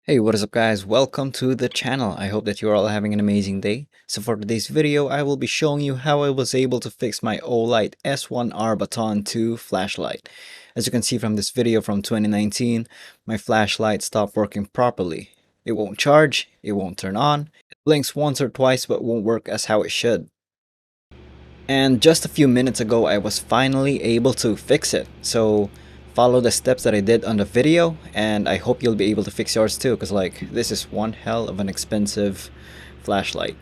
Hey, what is up guys? Welcome to the channel. I hope that you're all having an amazing day. So for today's video, I will be showing you how I was able to fix my Olight S1R Baton II flashlight. As you can see from this video from 2019, my flashlight stopped working properly. It won't charge, it won't turn on, it blinks once or twice but won't work as how it should. And just a few minutes ago, I was finally able to fix it. So follow the steps that I did on the video, and I hope you'll be able to fix yours too, because like this is one hell of an expensive flashlight.